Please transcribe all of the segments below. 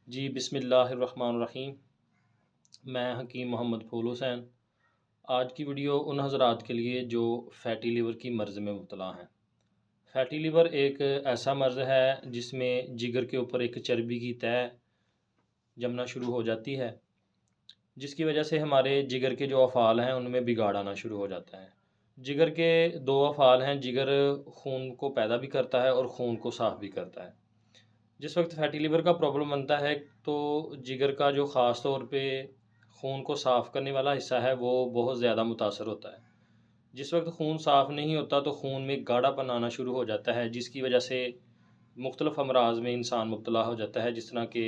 جی بسم اللہ الرحمن الرحیم۔ میں حکیم محمد پھول حسین۔ آج کی ویڈیو ان حضرات کے لیے جو فیٹی لیور کی مرض میں مبتلا ہیں۔ فیٹی لیور ایک ایسا مرض ہے جس میں جگر کے اوپر ایک چربی کی تہ جمنا شروع ہو جاتی ہے، جس کی وجہ سے ہمارے جگر کے جو افعال ہیں ان میں بگاڑ آنا شروع ہو جاتا ہے۔ جگر کے دو افعال ہیں، جگر خون کو پیدا بھی کرتا ہے اور خون کو صاف بھی کرتا ہے۔ جس وقت فیٹی لیور کا پرابلم بنتا ہے تو جگر کا جو خاص طور پہ خون کو صاف کرنے والا حصہ ہے وہ بہت زیادہ متاثر ہوتا ہے۔ جس وقت خون صاف نہیں ہوتا تو خون میں گاڑھا پن آنا شروع ہو جاتا ہے، جس کی وجہ سے مختلف امراض میں انسان مبتلا ہو جاتا ہے، جس طرح کہ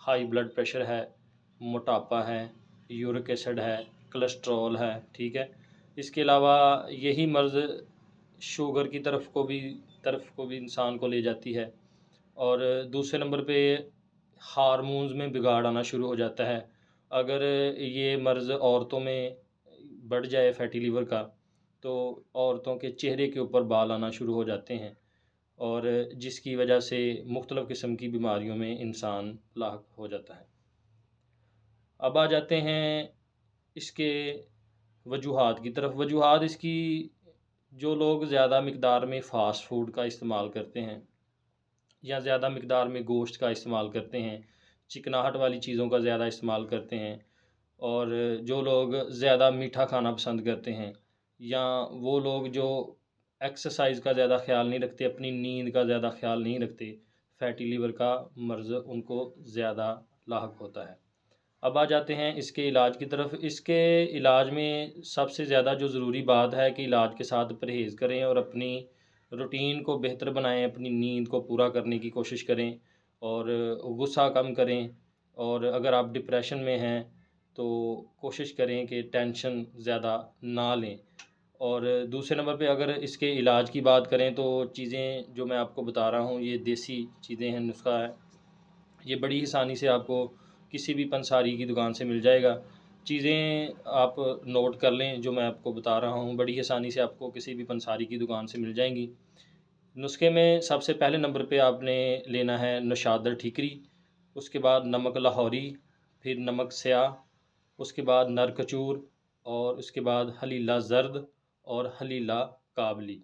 ہائی بلڈ پریشر ہے، موٹاپا ہے، یورک ایسڈ ہے، کولسٹرول ہے، ٹھیک ہے۔ اس کے علاوہ یہی مرض شوگر کی طرف کو بھی انسان کو لے جاتی ہے، اور دوسرے نمبر پہ ہارمونز میں بگاڑ آنا شروع ہو جاتا ہے۔ اگر یہ مرض عورتوں میں بڑھ جائے فیٹی لیور کا تو عورتوں کے چہرے کے اوپر بال آنا شروع ہو جاتے ہیں، اور جس کی وجہ سے مختلف قسم کی بیماریوں میں انسان لاحق ہو جاتا ہے۔ اب آ جاتے ہیں اس کے وجوہات کی طرف۔ وجوہات اس کی، جو لوگ زیادہ مقدار میں فاسٹ فوڈ کا استعمال کرتے ہیں یا زیادہ مقدار میں گوشت کا استعمال کرتے ہیں، چکناہٹ والی چیزوں کا زیادہ استعمال کرتے ہیں، اور جو لوگ زیادہ میٹھا کھانا پسند کرتے ہیں، یا وہ لوگ جو ایکسرسائز کا زیادہ خیال نہیں رکھتے، اپنی نیند کا زیادہ خیال نہیں رکھتے، فیٹی لیور کا مرض ان کو زیادہ لاحق ہوتا ہے۔ اب آ جاتے ہیں اس کے علاج کی طرف۔ اس کے علاج میں سب سے زیادہ جو ضروری بات ہے کہ علاج کے ساتھ پرہیز کریں اور اپنی روٹین کو بہتر بنائیں، اپنی نیند کو پورا کرنے کی کوشش کریں، اور غصہ کم کریں، اور اگر آپ ڈپریشن میں ہیں تو کوشش کریں کہ ٹینشن زیادہ نہ لیں۔ اور دوسرے نمبر پہ اگر اس کے علاج کی بات کریں تو چیزیں جو میں آپ کو بتا رہا ہوں یہ دیسی چیزیں ہیں، نسخہ ہے، یہ بڑی آسانی سے آپ کو کسی بھی پنساری کی دکان سے مل جائے گا۔ چیزیں آپ نوٹ کر لیں جو میں آپ کو بتا رہا ہوں، بڑی آسانی سے آپ کو کسی بھی پنساری کی دکان سے مل جائیں گی۔ نسخے میں سب سے پہلے نمبر پہ آپ نے لینا ہے نشادر ٹھیکری، اس کے بعد نمک لاہوری، پھر نمک سیاہ، اس کے بعد نر کچور، اور اس کے بعد حلیلہ زرد اور حلیلہ کابلی۔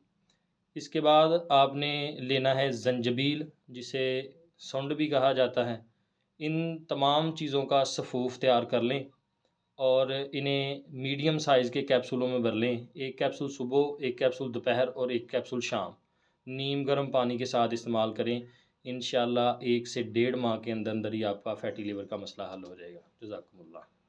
اس کے بعد آپ نے لینا ہے زنجبیل، جسے سونڈ بھی کہا جاتا ہے۔ ان تمام چیزوں کا سفوف تیار کر لیں اور انہیں میڈیم سائز کے کیپسولوں میں بھر لیں، ایک کیپسول صبح، ایک کیپسول دوپہر اور ایک کیپسول شام۔ نیم گرم پانی کے ساتھ استعمال کریں، انشاءاللہ 1 سے 1.5 ماہ کے اندر اندر ہی آپ کا فیٹی لیور کا مسئلہ حل ہو جائے گا۔ جزاکم اللہ۔